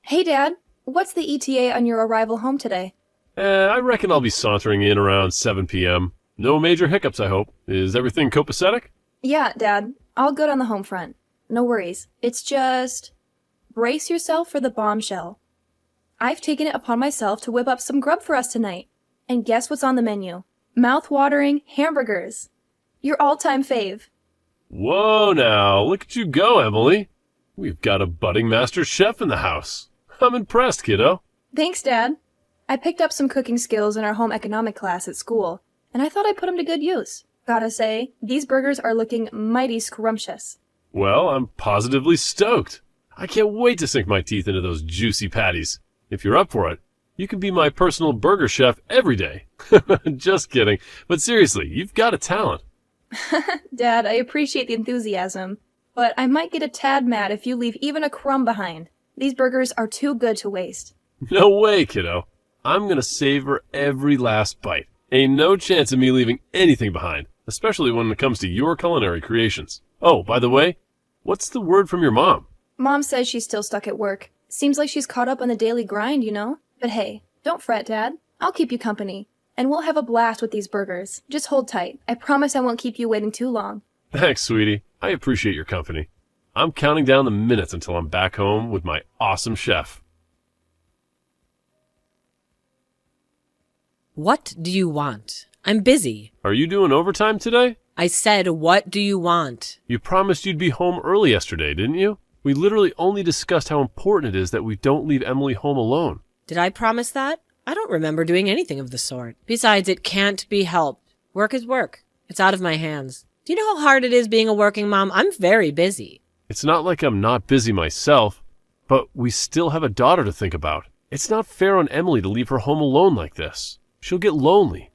Hey, Dad. What's the ETA on your arrival home today? I reckon I'll be sauntering in around 7 p.m. No major hiccups, I hope. Is everything copacetic? Yeah, Dad. All good on the home front. No worries. It's just... brace yourself for the bombshell. I've taken it upon myself to whip up some grub for us tonight. And guess what's on the menu? Mouth-watering hamburgers. Your all-time fave. Whoa now, look at you go, Emily. We've got a budding master chef in the house. I'm impressed, kiddo. Thanks, Dad. I picked up some cooking skills in our home economic class at school, and I thought I'd put them to good use. Gotta say, these burgers are looking mighty scrumptious. Well, I'm positively stoked. I can't wait to sink my teeth into those juicy patties. If you're up for it, you can be my personal burger chef every day. Just kidding. But seriously, you've got a talent. Dad, I appreciate the enthusiasm, but I might get a tad mad if you leave even a crumb behind. These burgers are too good to waste. No way, kiddo. I'm gonna savor every last bite. Ain't no chance of me leaving anything behind, especially when it comes to your culinary creations. Oh, by the way, what's the word from your mom? Mom says she's still stuck at work. Seems like she's caught up on the daily grind, you know? But hey, don't fret, Dad. I'll keep you company. And we'll have a blast with these burgers. Just hold tight. I promise I won't keep you waiting too long. Thanks, sweetie. I appreciate your company. I'm counting down the minutes until I'm back home with my awesome chef. What do you want? I'm busy. Are you doing overtime today? I said, what do you want? You promised you'd be home early yesterday, didn't you? We literally only discussed how important it is that we don't leave Emily home alone. Did I promise that? I don't remember doing anything of the sort. Besides, it can't be helped. Work is work. It's out of my hands. Do you know how hard it is being a working mom? I'm very busy. It's not like I'm not busy myself, but we still have a daughter to think about. It's not fair on Emily to leave her home alone like this. She'll get lonely.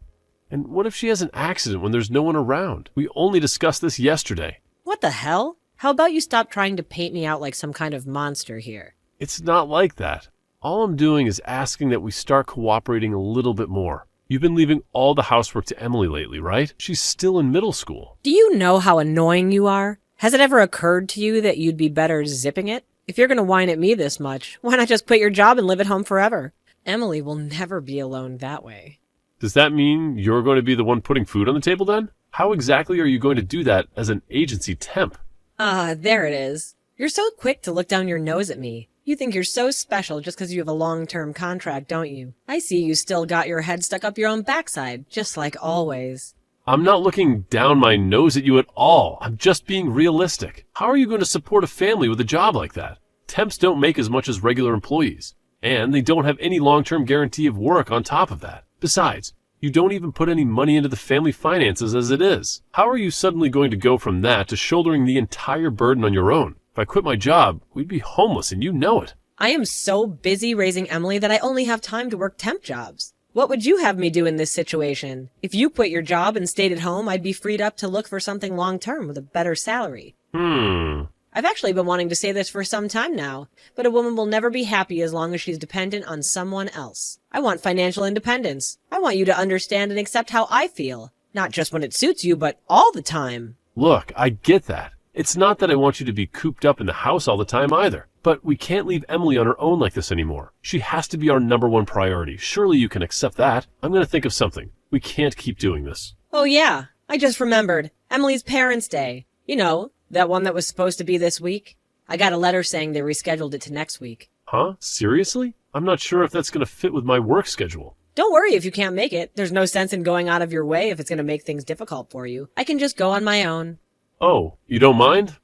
And what if she has an accident when there's no one around? We only discussed this yesterday. What the hell? How about you stop trying to paint me out like some kind of monster here? It's not like that. All I'm doing is asking that we start cooperating a little bit more. You've been leaving all the housework to Emily lately, right? She's still in middle school. Do you know how annoying you are? Has it ever occurred to you that you'd be better zipping it? If you're going to whine at me this much, why not just quit your job and live at home forever? Emily will never be alone that way. Does that mean you're going to be the one putting food on the table then? How exactly are you going to do that as an agency temp? There it is. You're so quick to look down your nose at me. You think you're so special just because you have a long-term contract, don't you? I see you still got your head stuck up your own backside, just like always. I'm not looking down my nose at you at all. I'm just being realistic. How are you going to support a family with a job like that? Temps don't make as much as regular employees, and they don't have any long-term guarantee of work on top of that. Besides, you don't even put any money into the family finances as it is. How are you suddenly going to go from that to shouldering the entire burden on your own? If I quit my job, we'd be homeless and you know it. I am so busy raising Emily that I only have time to work temp jobs. What would you have me do in this situation? If you quit your job and stayed at home, I'd be freed up to look for something long-term with a better salary. I've actually been wanting to say this for some time now, but a woman will never be happy as long as she's dependent on someone else. I want financial independence. I want you to understand and accept how I feel. Not just when it suits you, but all the time. Look, I get that. It's not that I want you to be cooped up in the house all the time either. But we can't leave Emily on her own like this anymore. She has to be our #1 priority. Surely you can accept that. I'm going to think of something. We can't keep doing this. Oh yeah, I just remembered. Emily's Parents' Day. You know, that one that was supposed to be this week. I got a letter saying they rescheduled it to next week. Huh? Seriously? I'm not sure if that's going to fit with my work schedule. Don't worry if you can't make it. There's no sense in going out of your way if it's going to make things difficult for you. I can just go on my own. Oh, you don't mind?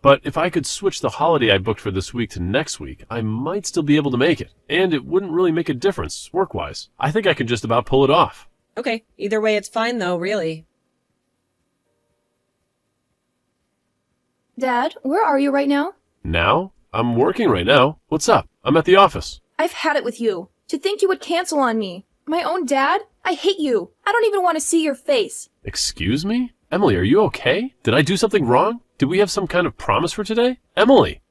But if I could switch the holiday I booked for this week to next week, I might still be able to make it. And it wouldn't really make a difference, work-wise. I think I can just about pull it off. Okay, either way it's fine though, really. Dad, where are you right now? Now? I'm working right now. What's up? I'm at the office. I've had it with you. To think you would cancel on me. My own dad? I hate you. I don't even want to see your face. Excuse me? Emily, are you okay? Did I do something wrong? Did we have some kind of promise for today? Emily!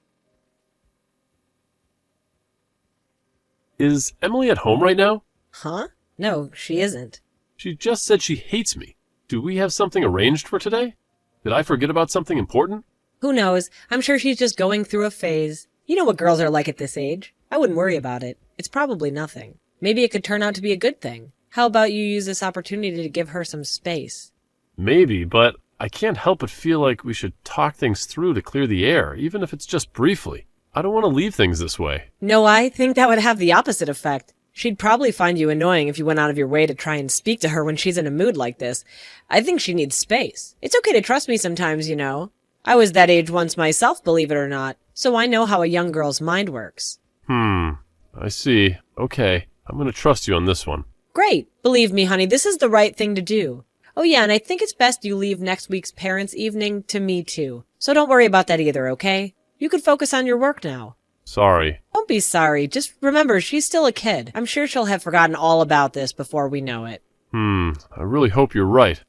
Is Emily at home right now? Huh? No, she isn't. She just said she hates me. Do we have something arranged for today? Did I forget about something important? Who knows? I'm sure she's just going through a phase. You know what girls are like at this age. I wouldn't worry about it. It's probably nothing. Maybe it could turn out to be a good thing. How about you use this opportunity to give her some space? Maybe, but I can't help but feel like we should talk things through to clear the air, even if it's just briefly. I don't want to leave things this way. No, I think that would have the opposite effect. She'd probably find you annoying if you went out of your way to try and speak to her when she's in a mood like this. I think she needs space. It's okay to trust me sometimes, you know. I was that age once myself, believe it or not, so I know how a young girl's mind works. I see. Okay, I'm going to trust you on this one. Great. Believe me, honey, this is the right thing to do. Oh yeah, and I think it's best you leave next week's parents' evening to me too. So don't worry about that either, okay? You can focus on your work now. Sorry. Don't be sorry. Just remember, she's still a kid. I'm sure she'll have forgotten all about this before we know it. I really hope you're right.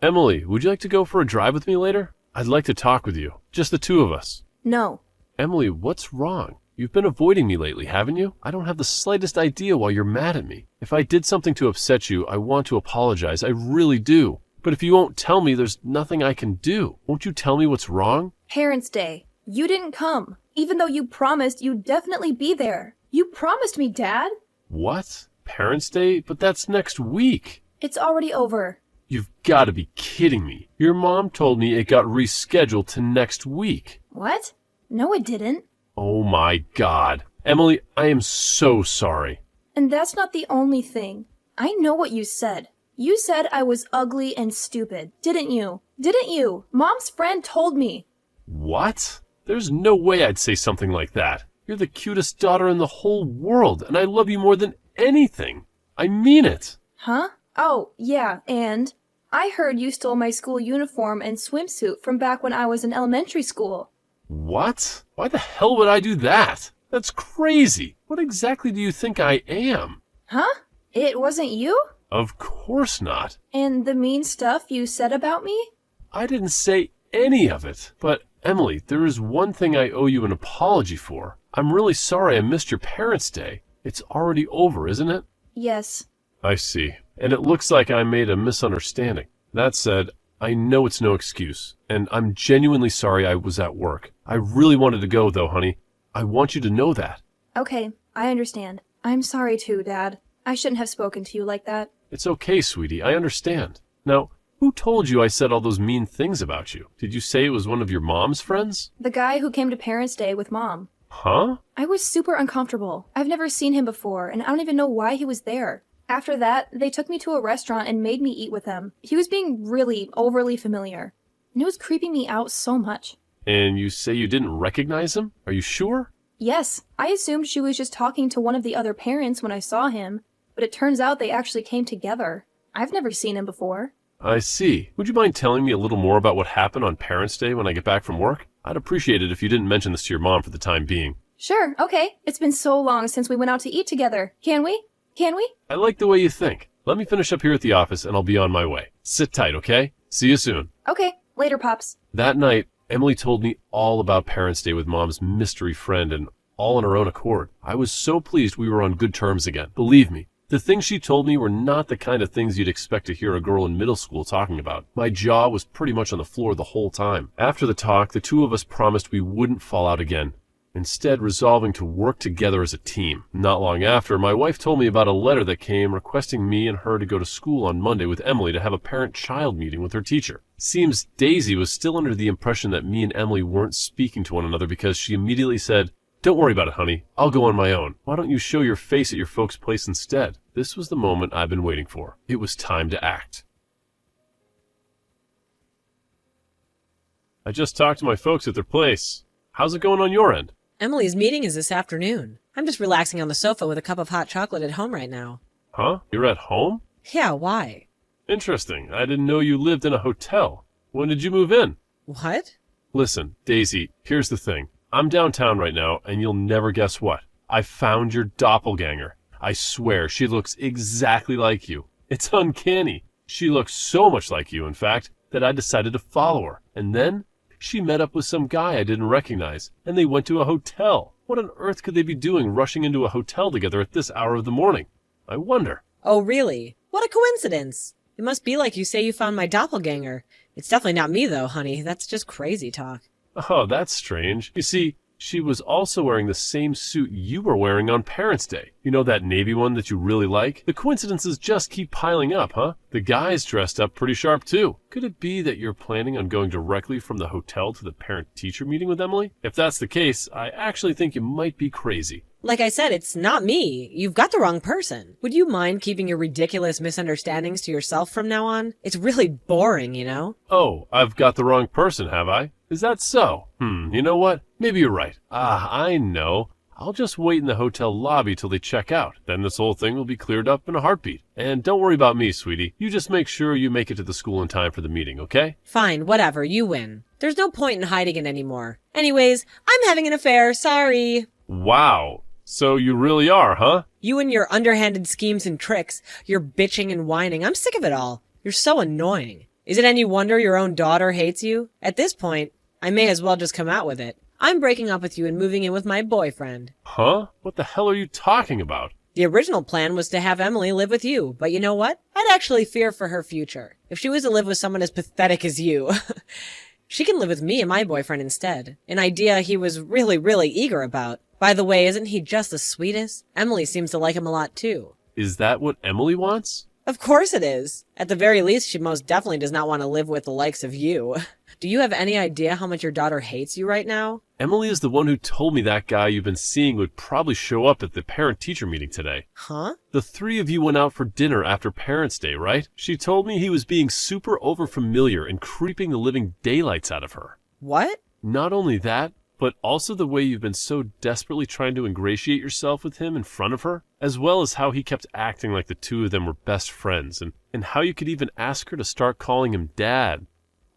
Emily, would you like to go for a drive with me later? I'd like to talk with you. Just the two of us. No. Emily, what's wrong? You've been avoiding me lately, haven't you? I don't have the slightest idea why you're mad at me. If I did something to upset you, I want to apologize. I really do. But if you won't tell me, there's nothing I can do. Won't you tell me what's wrong? Parents' Day. You didn't come, even though you promised you'd definitely be there. You promised me, Dad. What? Parents' Day? But that's next week. It's already over. You've got to be kidding me. Your mom told me it got rescheduled to next week. What? No, it didn't. Oh my God. Emily, I am so sorry. And that's not the only thing. I know what you said. You said I was ugly and stupid, didn't you? Didn't you? Mom's friend told me. What? There's no way I'd say something like that. You're the cutest daughter in the whole world, and I love you more than anything. I mean it. Huh? Oh, yeah, and I heard you stole my school uniform and swimsuit from back when I was in elementary school. What? Why the hell would I do that? That's crazy. What exactly do you think I am? Huh? It wasn't you? Of course not. And the mean stuff you said about me? I didn't say any of it. But, Emily, there is one thing I owe you an apology for. I'm really sorry I missed your Parents' Day. It's already over, isn't it? Yes. I see. And it looks like I made a misunderstanding. That said, I know it's no excuse, and I'm genuinely sorry I was at work. I really wanted to go, though, honey. I want you to know that. Okay, I understand. I'm sorry too, Dad. I shouldn't have spoken to you like that. It's okay, sweetie. I understand. Now, who told you I said all those mean things about you? Did you say it was one of your mom's friends? The guy who came to Parents' Day with Mom. Huh? I was super uncomfortable. I've never seen him before, and I don't even know why he was there. After that, they took me to a restaurant and made me eat with him. He was being really overly familiar. And it was creeping me out so much. And you say you didn't recognize him? Are you sure? Yes, I assumed she was just talking to one of the other parents when I saw him, but it turns out they actually came together. I've never seen him before. I see. Would you mind telling me a little more about what happened on Parents' Day when I get back from work? I'd appreciate it if you didn't mention this to your mom for the time being. Sure, okay. It's been so long since we went out to eat together. Can we? Can we? I like the way you think. Let me finish up here at the office and I'll be on my way. Sit tight, okay? See you soon. Okay, later, Pops. That night, Emily told me all about Parents' Day with Mom's mystery friend and all on her own accord. I was so pleased we were on good terms again. Believe me, the things she told me were not the kind of things you'd expect to hear a girl in middle school talking about. My jaw was pretty much on the floor the whole time. After the talk, the two of us promised we wouldn't fall out again, instead resolving to work together as a team. Not long after, my wife told me about a letter that came requesting me and her to go to school on Monday with Emily to have a parent-child meeting with her teacher. Seems Daisy was still under the impression that me and Emily weren't speaking to one another because she immediately said, "Don't worry about it, honey. I'll go on my own. Why don't you show your face at your folks' place instead?" This was the moment I've been waiting for. It was time to act. I just talked to my folks at their place. How's it going on your end? Emily's meeting is this afternoon. I'm just relaxing on the sofa with a cup of hot chocolate at home right now. Huh? You're at home? Yeah, why? Interesting. I didn't know you lived in a hotel. When did you move in? What? Listen, Daisy, here's the thing. I'm downtown right now, and you'll never guess what. I found your doppelganger. I swear, she looks exactly like you. It's uncanny. She looks so much like you, in fact, that I decided to follow her. And then she met up with some guy I didn't recognize, and they went to a hotel. What on earth could they be doing rushing into a hotel together at this hour of the morning? I wonder. Oh, really? What a coincidence. It must be like you say you found my doppelganger. It's definitely not me, though, honey. That's just crazy talk. Oh, that's strange. You see, she was also wearing the same suit you were wearing on Parents' Day. You know, that navy one that you really like? The coincidences just keep piling up, huh? The guy's dressed up pretty sharp too. Could it be that you're planning on going directly from the hotel to the parent-teacher meeting with Emily? If that's the case, I actually think you might be crazy. Like I said, it's not me. You've got the wrong person. Would you mind keeping your ridiculous misunderstandings to yourself from now on? It's really boring, you know? Oh, I've got the wrong person, have I? Is that so? You know what? Maybe you're right. I know. I'll just wait in the hotel lobby till they check out. Then this whole thing will be cleared up in a heartbeat. And don't worry about me, sweetie. You just make sure you make it to the school in time for the meeting, okay? Fine, whatever, you win. There's no point in hiding it anymore. Anyways, I'm having an affair, sorry. Wow. So you really are, huh? You and your underhanded schemes and tricks, your bitching and whining, I'm sick of it all. You're so annoying. Is it any wonder your own daughter hates you? At this point, I may as well just come out with it. I'm breaking up with you and moving in with my boyfriend. Huh? What the hell are you talking about? The original plan was to have Emily live with you, but you know what? I'd actually fear for her future. If she was to live with someone as pathetic as you, she can live with me and my boyfriend instead. An idea he was really eager about. By the way, isn't he just the sweetest? Emily seems to like him a lot too. Is that what Emily wants? Of course it is. At the very least, she most definitely does not want to live with the likes of you. Do you have any idea how much your daughter hates you right now? Emily is the one who told me that guy you've been seeing would probably show up at the parent-teacher meeting today. Huh? The three of you went out for dinner after Parents' Day, right? She told me he was being super overfamiliar and creeping the living daylights out of her. What? Not only that, but also the way you've been so desperately trying to ingratiate yourself with him in front of her, as well as how he kept acting like the two of them were best friends, and how you could even ask her to start calling him Dad.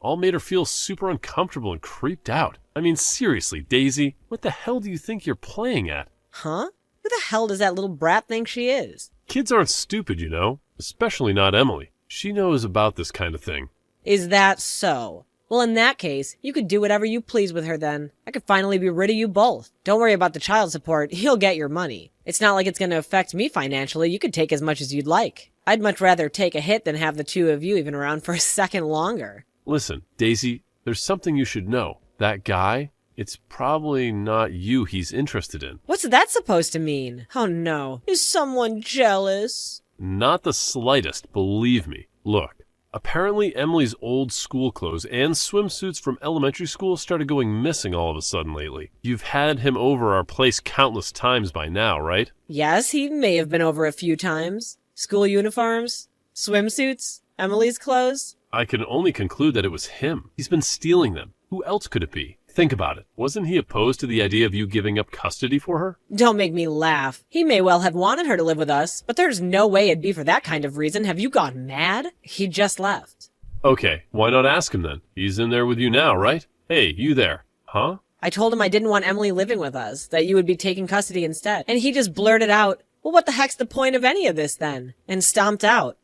All made her feel super uncomfortable and creeped out. I mean, seriously, Daisy, what the hell do you think you're playing at? Huh? Who the hell does that little brat think she is? Kids aren't stupid, you know, especially not Emily. She knows about this kind of thing. Is that so? Well, in that case, you could do whatever you please with her then. I could finally be rid of you both. Don't worry about the child support. You'll get your money. It's not like it's going to affect me financially. You could take as much as you'd like. I'd much rather take a hit than have the two of you even around for a second longer. Listen, Daisy, there's something you should know. That guy, it's probably not you he's interested in. What's that supposed to mean? Oh no. Is someone jealous? Not the slightest, believe me. Look, apparently Emily's old school clothes and swimsuits from elementary school started going missing all of a sudden lately. You've had him over our place countless times by now, right? Yes, he may have been over a few times. School uniforms? Swimsuits? Emily's clothes? I can only conclude that it was him. He's been stealing them. Who else could it be? Think about it. Wasn't he opposed to the idea of you giving up custody for her? Don't make me laugh. He may well have wanted her to live with us, but there's no way it'd be for that kind of reason. Have you gone mad? He just left. Okay, why not ask him then? He's in there with you now, right? Hey, you there. Huh? I told him I didn't want Emily living with us, that you would be taking custody instead. And he just blurted out, well, what the heck's the point of any of this then? And stomped out.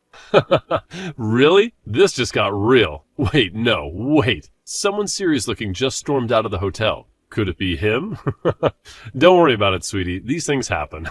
Really? This just got real. Wait. Someone serious looking just stormed out of the hotel. Could it be him? Don't worry about it, sweetie. These things happen.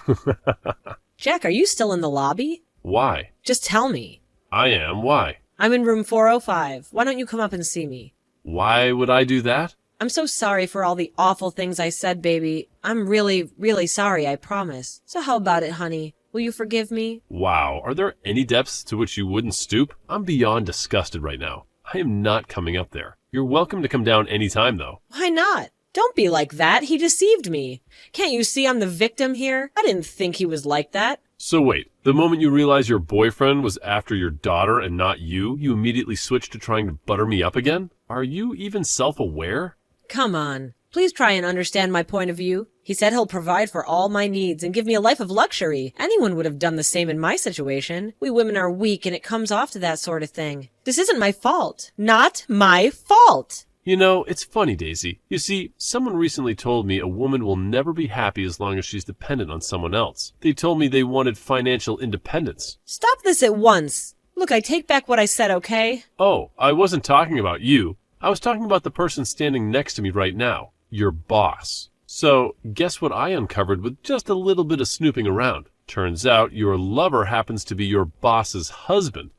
Jack, are you still in the lobby? Why? Just tell me. I am. Why? I'm in room 405. Why don't you come up and see me? Why would I do that? I'm so sorry for all the awful things I said, baby. I'm really sorry, I promise. So how about it, honey? Will you forgive me? Wow, are there any depths to which you wouldn't stoop? I'm beyond disgusted right now. I am not coming up there. You're welcome to come down anytime, though. Why not? Don't be like that. He deceived me. Can't you see I'm the victim here? I didn't think he was like that. So wait, the moment you realized your boyfriend was after your daughter and not you, you immediately switched to trying to butter me up again? Are you even self-aware? Come on. Please try and understand my point of view. He said he'll provide for all my needs and give me a life of luxury. Anyone would have done the same in my situation. We women are weak and it comes off to that sort of thing. This isn't my fault. Not my fault. You know, it's funny, Daisy. You see, someone recently told me a woman will never be happy as long as she's dependent on someone else. They told me they wanted financial independence. Stop this at once. Look, I take back what I said, okay? Oh, I wasn't talking about you. I was talking about the person standing next to me right now. Your boss. So, guess what I uncovered with just a little bit of snooping around? Turns out your lover happens to be your boss's husband.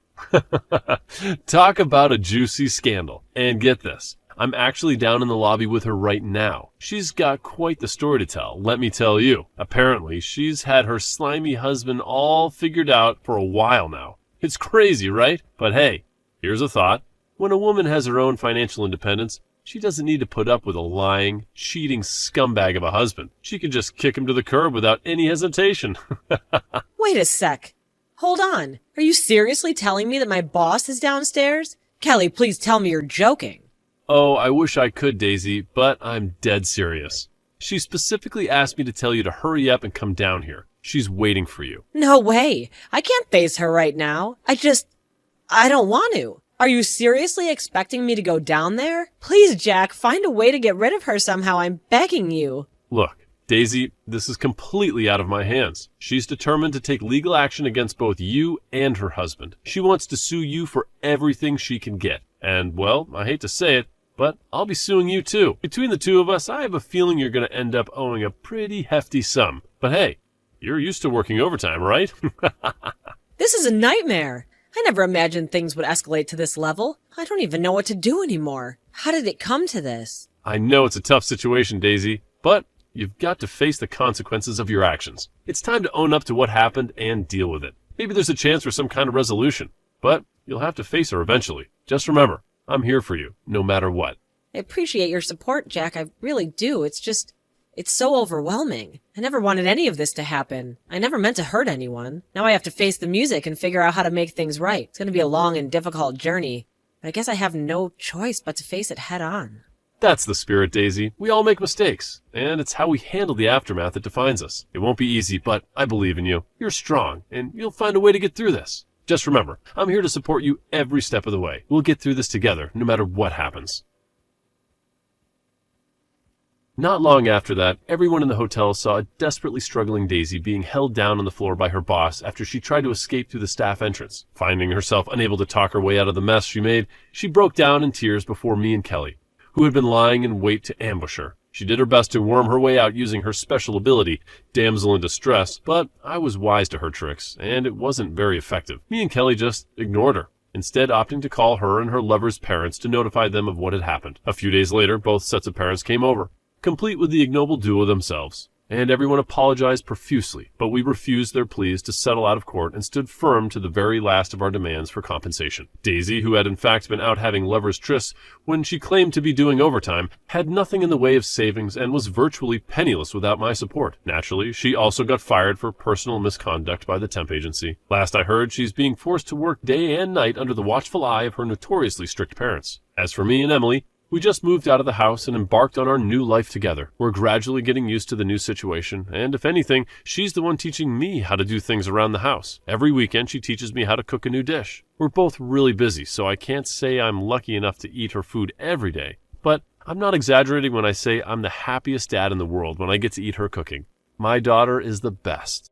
Talk about a juicy scandal. And get this. I'm actually down in the lobby with her right now. She's got quite the story to tell, let me tell you. Apparently, she's had her slimy husband all figured out for a while now. It's crazy, right? But hey, here's a thought. When a woman has her own financial independence, she doesn't need to put up with a lying, cheating scumbag of a husband. She can just kick him to the curb without any hesitation. Wait a sec. Hold on. Are you seriously telling me that my boss is downstairs? Kelly, please tell me you're joking. Oh, I wish I could, Daisy, but I'm dead serious. She specifically asked me to tell you to hurry up and come down here. She's waiting for you. No way. I can't face her right now. I don't want to. Are you seriously expecting me to go down there? Please, Jack, find a way to get rid of her somehow. I'm begging you. Look, Daisy, this is completely out of my hands. She's determined to take legal action against both you and her husband. She wants to sue you for everything she can get. And, well, I hate to say it, but I'll be suing you too. Between the two of us, I have a feeling you're going to end up owing a pretty hefty sum. But hey, you're used to working overtime, right? This is a nightmare. I never imagined things would escalate to this level. I don't even know what to do anymore. How did it come to this? I know it's a tough situation, Daisy, but you've got to face the consequences of your actions. It's time to own up to what happened and deal with it. Maybe there's a chance for some kind of resolution, but you'll have to face her eventually. Just remember, I'm here for you, no matter what. I appreciate your support, Jack. I really do. It's so overwhelming. I never wanted any of this to happen. I never meant to hurt anyone. Now I have to face the music and figure out how to make things right. It's going to be a long and difficult journey, but I guess I have no choice but to face it head on. That's the spirit, Daisy. We all make mistakes, and it's how we handle the aftermath that defines us. It won't be easy, but I believe in you. You're strong, and you'll find a way to get through this. Just remember, I'm here to support you every step of the way. We'll get through this together, no matter what happens. Not long after that, everyone in the hotel saw a desperately struggling Daisy being held down on the floor by her boss after she tried to escape through the staff entrance. Finding herself unable to talk her way out of the mess she made, she broke down in tears before me and Kelly, who had been lying in wait to ambush her. She did her best to worm her way out using her special ability, Damsel in Distress, but I was wise to her tricks, and it wasn't very effective. Me and Kelly just ignored her, instead opting to call her and her lover's parents to notify them of what had happened. A few days later, both sets of parents came over, complete with the ignoble duo themselves, and everyone apologized profusely, but we refused their pleas to settle out of court and stood firm to the very last of our demands for compensation. Daisy, who had in fact been out having lovers' trysts when she claimed to be doing overtime, had nothing in the way of savings and was virtually penniless without my support. Naturally, she also got fired for personal misconduct by the temp agency. Last I heard, she's being forced to work day and night under the watchful eye of her notoriously strict parents. As for me and Emily, we just moved out of the house and embarked on our new life together. We're gradually getting used to the new situation, and if anything, she's the one teaching me how to do things around the house. Every weekend, she teaches me how to cook a new dish. We're both really busy, so I can't say I'm lucky enough to eat her food every day, but I'm not exaggerating when I say I'm the happiest dad in the world when I get to eat her cooking. My daughter is the best.